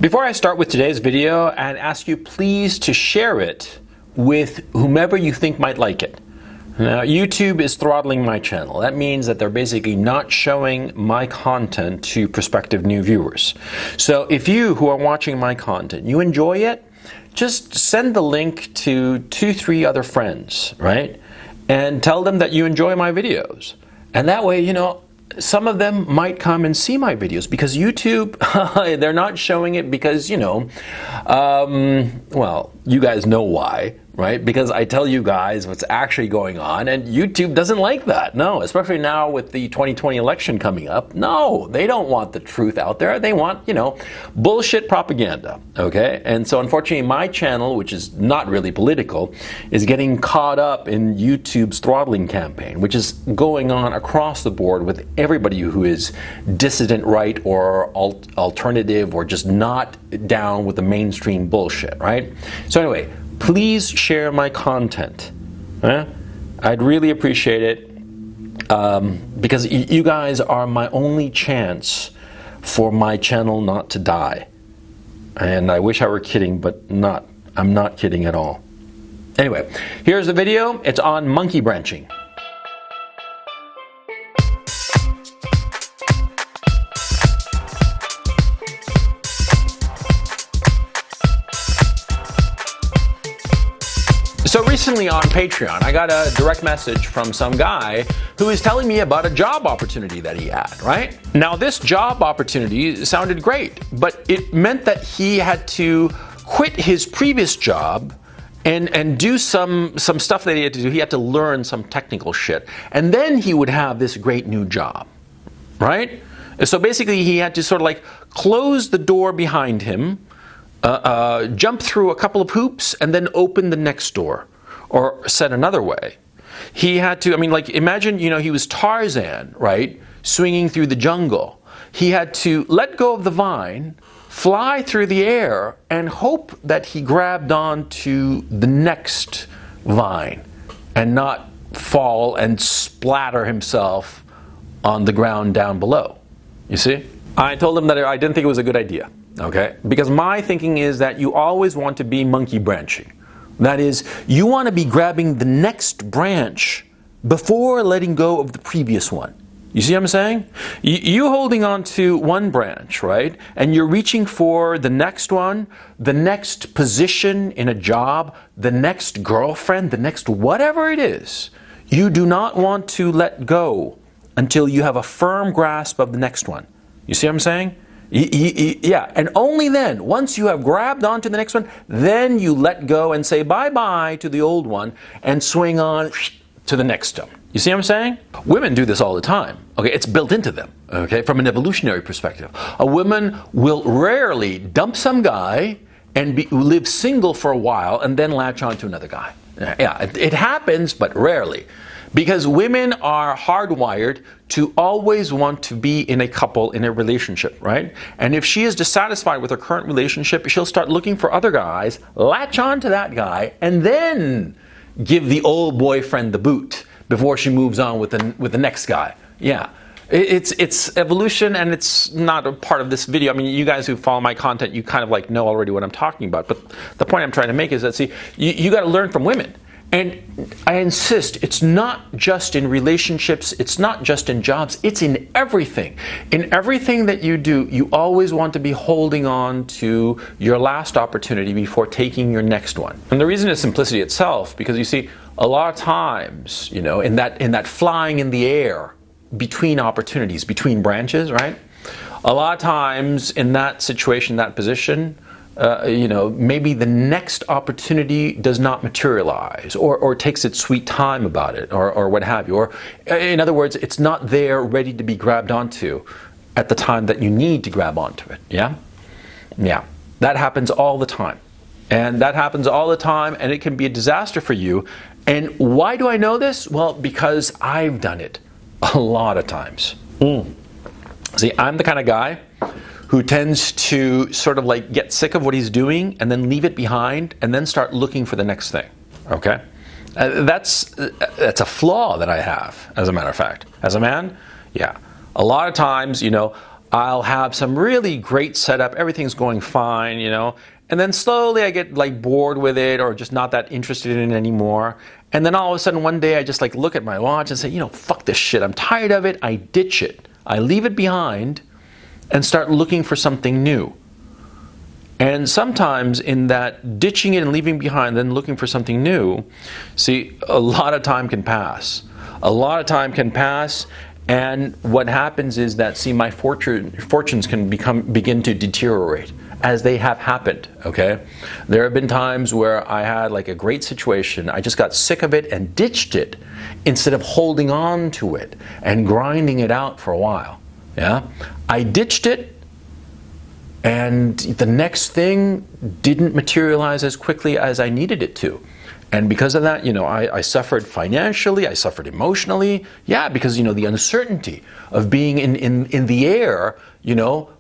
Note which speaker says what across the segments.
Speaker 1: Before I start with today's video, I'd ask you please to share it with whomever you think might like it. Now, YouTube is throttling my channel. That means that they're basically not showing my content to prospective new viewers. So if you who are watching my content, you enjoy it, just send the link to 2-3 other friends, right? And tell them that you enjoy my videos. And that way, some of them might come and see my videos because YouTube, they're not showing it because, well, you guys know why, right? Because I tell you guys what's actually going on, and YouTube doesn't like that. No, especially now with the 2020 election coming up. No, they don't want the truth out there. They want, bullshit propaganda, okay? And so unfortunately, my channel, which is not really political, is getting caught up in YouTube's throttling campaign, which is going on across the board with everybody who is dissident right or alternative or just not down with the mainstream bullshit, right? So anyway, please share my content. I'd really appreciate it because you guys are my only chance for my channel not to die. And I wish I were kidding, but I'm not kidding at all. Anyway, here's the video. It's on monkey branching. So recently on Patreon, I got a direct message from some guy who is telling me about a job opportunity that he had, right? Now this job opportunity sounded great, but it meant that he had to quit his previous job and do some stuff that he had to do. He had to learn some technical shit. And then he would have this great new job, right? So basically he had to sort of like close the door behind him, jump through a couple of hoops and then open the next door. Or said another way, he had to, imagine, he was Tarzan, right? Swinging through the jungle. He had to let go of the vine, fly through the air, and hope that he grabbed onto the next vine and not fall and splatter himself on the ground down below. You see? I told him that I didn't think it was a good idea. Okay? Because my thinking is that you always want to be monkey branching. That is, you want to be grabbing the next branch before letting go of the previous one. You see what I'm saying? You holding on to one branch, right? And you're reaching for the next one, the next position in a job, the next girlfriend, the next whatever it is. You do not want to let go until you have a firm grasp of the next one. You see what I'm saying? Yeah, and only then, once you have grabbed onto the next one, then you let go and say bye-bye to the old one and swing on to the next one. You see what I'm saying? Women do this all the time. Okay, it's built into them. Okay, from an evolutionary perspective, a woman will rarely dump some guy and live single for a while and then latch on to another guy. Yeah, it happens, but rarely. Because women are hardwired to always want to be in a couple, in a relationship, right? And if she is dissatisfied with her current relationship, she'll start looking for other guys, latch on to that guy, and then give the old boyfriend the boot before she moves on with the next guy. Yeah. It's evolution, and it's not a part of this video. You guys who follow my content, you kind of know already what I'm talking about. But the point I'm trying to make is that, see, you got to learn from women. And I insist, it's not just in relationships, it's not just in jobs, it's in everything. In everything that you do, you always want to be holding on to your last opportunity before taking your next one. And the reason is simplicity itself, because you see, a lot of times, in that flying in the air between opportunities, between branches, right? A lot of times in that situation, that position, maybe the next opportunity does not materialize or takes its sweet time about it or what have you. Or in other words, it's not there ready to be grabbed onto at the time that you need to grab onto it. Yeah? Yeah. That happens all the time. And that happens all the time, and it can be a disaster for you. And why do I know this? Well, because I've done it a lot of times. See, I'm the kind of guy who tends to sort of get sick of what he's doing and then leave it behind and then start looking for the next thing. Okay? That's a flaw that I have, as a matter of fact. As a man, yeah. A lot of times, I'll have some really great setup, everything's going fine, and then slowly I get like bored with it or just not that interested in it anymore. And then all of a sudden one day I just like look at my watch and say, fuck this shit, I'm tired of it, I ditch it. I leave it behind and start looking for something new. And sometimes in that ditching it and leaving behind, then looking for something new, see, a lot of time can pass. A lot of time can pass, and what happens is that, see, my fortunes can begin to deteriorate, as they have happened, okay? There have been times where I had like a great situation, I just got sick of it and ditched it, instead of holding on to it and grinding it out for a while, yeah? I ditched it, and the next thing didn't materialize as quickly as I needed it to. And because of that, I suffered financially, I suffered emotionally. Yeah, because, the uncertainty of being in the air,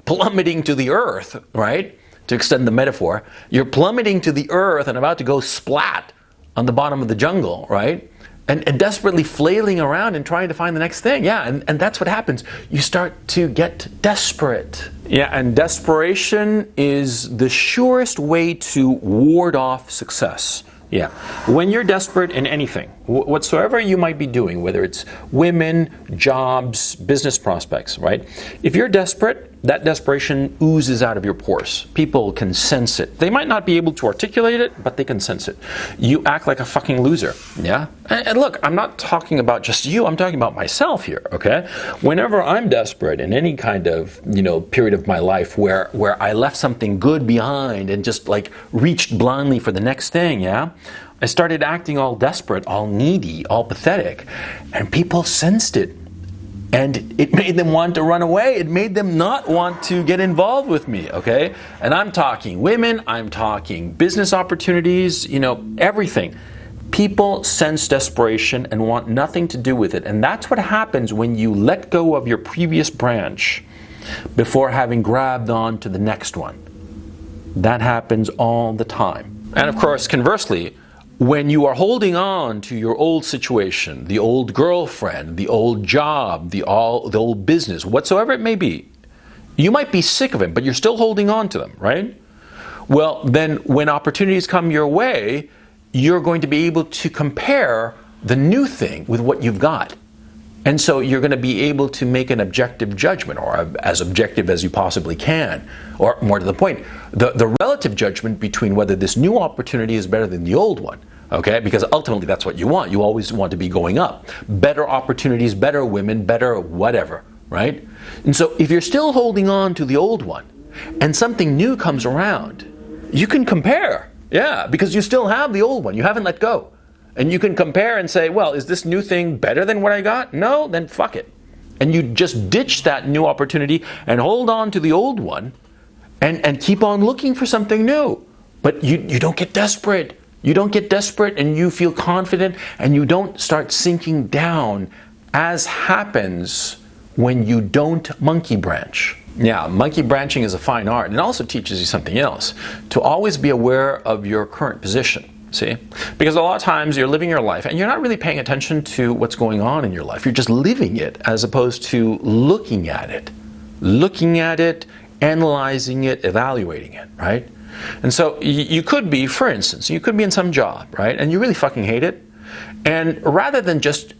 Speaker 1: plummeting to the earth, right? To extend the metaphor, you're plummeting to the earth and about to go splat on the bottom of the jungle, right? And desperately flailing around and trying to find the next thing. Yeah, and that's what happens. You start to get desperate. Yeah, and desperation is the surest way to ward off success. Yeah, when you're desperate in anything, whatsoever you might be doing, whether it's women, jobs, business prospects, right? If you're desperate, that desperation oozes out of your pores. People can sense it. They might not be able to articulate it, but they can sense it. You act like a fucking loser, yeah? And look, I'm not talking about just you, I'm talking about myself here, okay? Whenever I'm desperate in any kind of, period of my life where I left something good behind and just like reached blindly for the next thing, yeah? I started acting all desperate, all needy, all pathetic, and people sensed it. And it made them want to run away. It made them not want to get involved with me, okay? And I'm talking women, I'm talking business opportunities, everything. People sense desperation and want nothing to do with it. And that's what happens when you let go of your previous branch before having grabbed on to the next one. That happens all the time. And of course, conversely, when you are holding on to your old situation, the old girlfriend, the old job, the old business, whatsoever it may be, you might be sick of it, but you're still holding on to them, right? Well, then when opportunities come your way, you're going to be able to compare the new thing with what you've got. And so you're going to be able to make an objective judgment, or as objective as you possibly can, or more to the point, the relative judgment between whether this new opportunity is better than the old one. Okay, because ultimately that's what you want. You always want to be going up. Better opportunities, better women, better whatever, right? And so if you're still holding on to the old one and something new comes around, you can compare. Yeah, because you still have the old one. You haven't let go. And you can compare and say, well, is this new thing better than what I got? No, then fuck it. And you just ditch that new opportunity and hold on to the old one and keep on looking for something new. But you don't get desperate. You don't get desperate and you feel confident and you don't start sinking down, as happens when you don't monkey branch. Yeah, monkey branching is a fine art, and it also teaches you something else. To always be aware of your current position. See? Because a lot of times you're living your life and you're not really paying attention to what's going on in your life. You're just living it as opposed to looking at it. Looking at it, analyzing it, evaluating it, right? And so you could be, for instance, you could be in some job, right? And you really fucking hate it. And rather than just,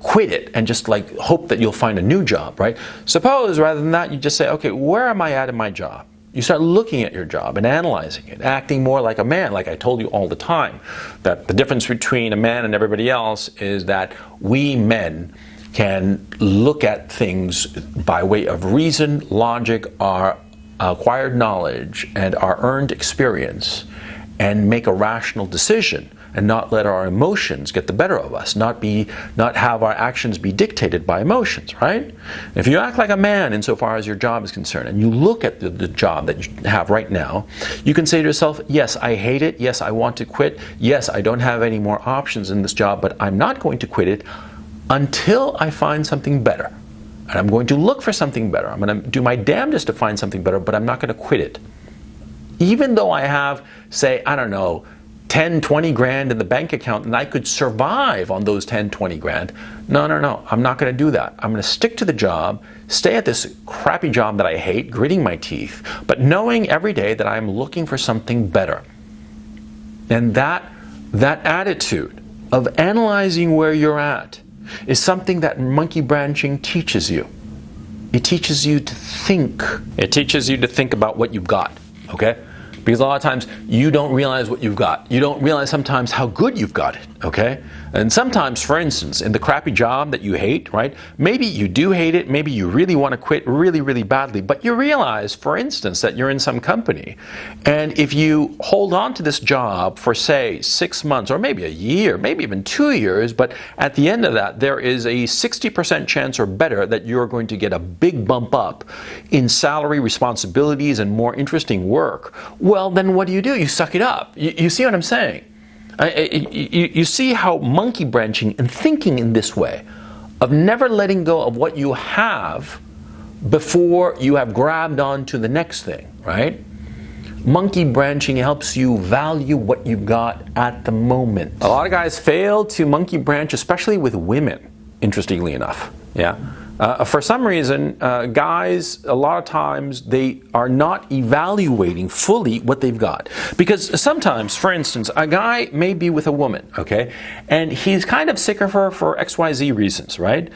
Speaker 1: quit it and just like hope that you'll find a new job, right? Suppose rather than that, you just say, okay, where am I at in my job? You start looking at your job and analyzing it, acting more like a man, like I told you all the time. That the difference between a man and everybody else is that we men can look at things by way of reason, logic, our acquired knowledge, and our earned experience, and make a rational decision and not let our emotions get the better of us, not have our actions be dictated by emotions, right? If you act like a man insofar as your job is concerned, and you look at the job that you have right now, you can say to yourself, yes, I hate it, yes, I want to quit, yes, I don't have any more options in this job, but I'm not going to quit it until I find something better. And I'm going to look for something better. I'm going to do my damnedest to find something better, but I'm not going to quit it. Even though I have, say, I don't know, 10, 20 grand in the bank account and I could survive on those 10, 20 grand. No, I'm not going to do that. I'm going to stick to the job, stay at this crappy job that I hate, gritting my teeth, but knowing every day that I'm looking for something better. And that attitude of analyzing where you're at is something that monkey branching teaches you. It teaches you to think. It teaches you to think about what you've got, okay? Because a lot of times you don't realize what you've got. You don't realize sometimes how good you've got it, okay? And sometimes, for instance, in the crappy job that you hate, right? Maybe you do hate it, maybe you really want to quit really, really badly, but you realize, for instance, that you're in some company, and if you hold on to this job for, say, 6 months, or maybe a year, maybe even 2 years, but at the end of that, there is a 60% chance or better that you're going to get a big bump up in salary, responsibilities, and more interesting work. Well, then what do? You suck it up. You see what I'm saying? You see how monkey branching and thinking in this way, of never letting go of what you have before you have grabbed on to the next thing, right? Monkey branching helps you value what you've got at the moment. A lot of guys fail to monkey branch, especially with women, interestingly enough. Yeah. For some reason, guys, a lot of times, they are not evaluating fully what they've got. Because sometimes, for instance, a guy may be with a woman, okay, and he's kind of sick of her for XYZ reasons, right?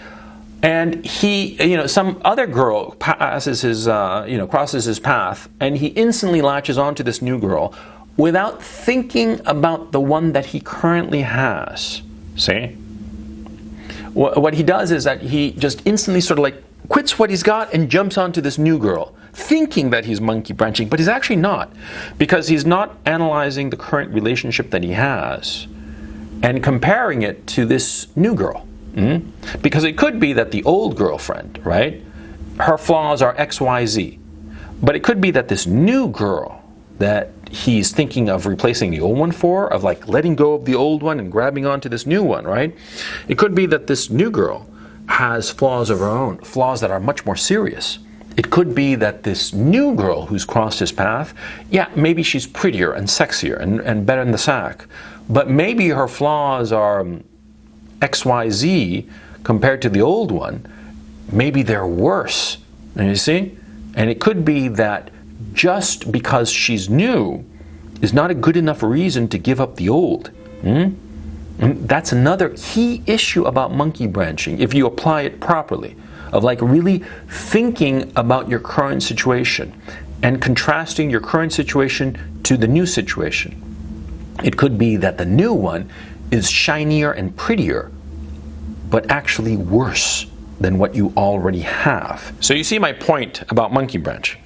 Speaker 1: And he, some other girl passes his, crosses his path, and he instantly latches onto this new girl without thinking about the one that he currently has. See? What he does is that he just instantly sort of like quits what he's got and jumps onto this new girl, thinking that he's monkey branching, but he's actually not, because he's not analyzing the current relationship that he has and comparing it to this new girl. Because it could be that the old girlfriend, right, her flaws are XYZ, but it could be that this new girl that he's thinking of replacing the old one for, of like letting go of the old one and grabbing onto this new one, right? It could be that this new girl has flaws of her own, flaws that are much more serious. It could be that this new girl who's crossed his path, yeah, maybe she's prettier and sexier and better in the sack, but maybe her flaws are XYZ compared to the old one. Maybe they're worse, and you see? And it could be that just because she's new is not a good enough reason to give up the old. And that's another key issue about monkey branching, if you apply it properly, of like really thinking about your current situation and contrasting your current situation to the new situation. It could be that the new one is shinier and prettier, but actually worse than what you already have. So you see my point about monkey branching.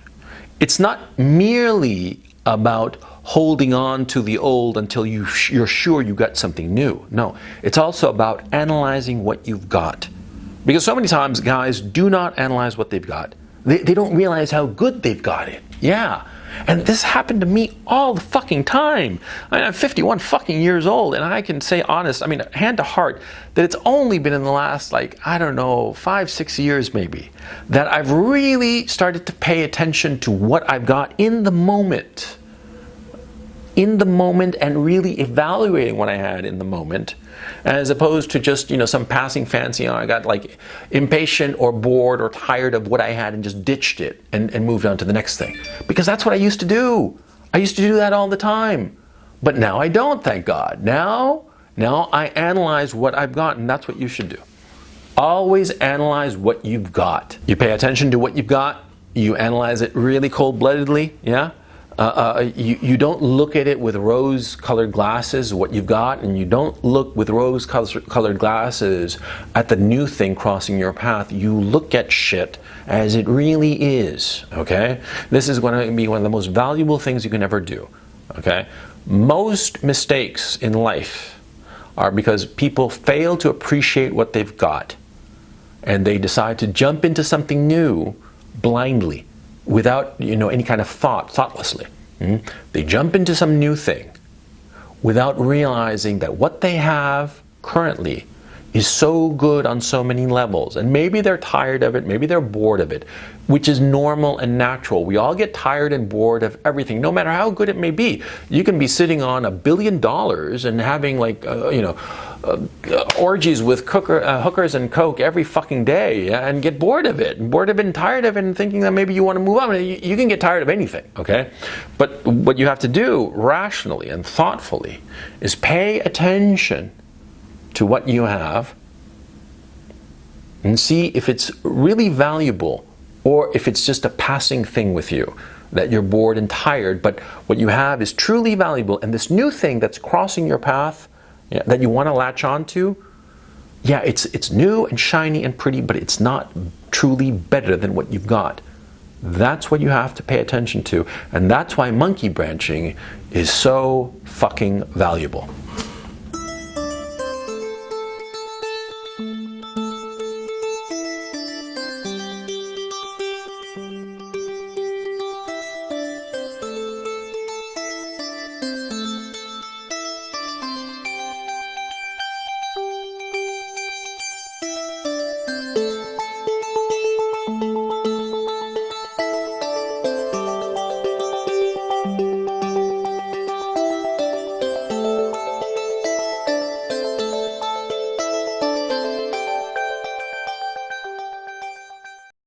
Speaker 1: It's not merely about holding on to the old until you're sure you got something new. No, it's also about analyzing what you've got. Because so many times guys do not analyze what they've got. They don't realize how good they've got it. Yeah. And this happened to me all the fucking time. I'm 51 fucking years old, and I can say honest, hand to heart, that it's only been in the last, 5, 6 years maybe, that I've really started to pay attention to what I've got in the moment. In the moment, and really evaluating what I had in the moment, as opposed to just, some passing fancy, I got impatient or bored or tired of what I had and just ditched it and moved on to the next thing. Because that's what I used to do. I used to do that all the time. But now I don't, thank God. Now I analyze what I've got, and that's what you should do. Always analyze what you've got. You pay attention to what you've got, you analyze it really cold-bloodedly, yeah? You don't look at it with rose-colored glasses, what you've got, and you don't look with rose-colored glasses at the new thing crossing your path. You look at shit as it really is, okay? This is going to be one of the most valuable things you can ever do, okay? Most mistakes in life are because people fail to appreciate what they've got, and they decide to jump into something new blindly, without any kind of thoughtlessly. They jump into some new thing without realizing that what they have currently is so good on so many levels. And maybe they're tired of it, maybe they're bored of it, which is normal and natural. We all get tired and bored of everything, no matter how good it may be. You can be sitting on $1 billion and having orgies with hookers and coke every fucking day and get bored of it and tired of it and thinking that maybe you want to move on. You can get tired of anything, okay? But what you have to do rationally and thoughtfully is pay attention to what you have and see if it's really valuable or if it's just a passing thing with you, that you're bored and tired, but what you have is truly valuable, and this new thing that's crossing your path that you want to latch onto, it's new and shiny and pretty, but it's not truly better than what you've got. That's what you have to pay attention to, and that's why monkey branching is so fucking valuable.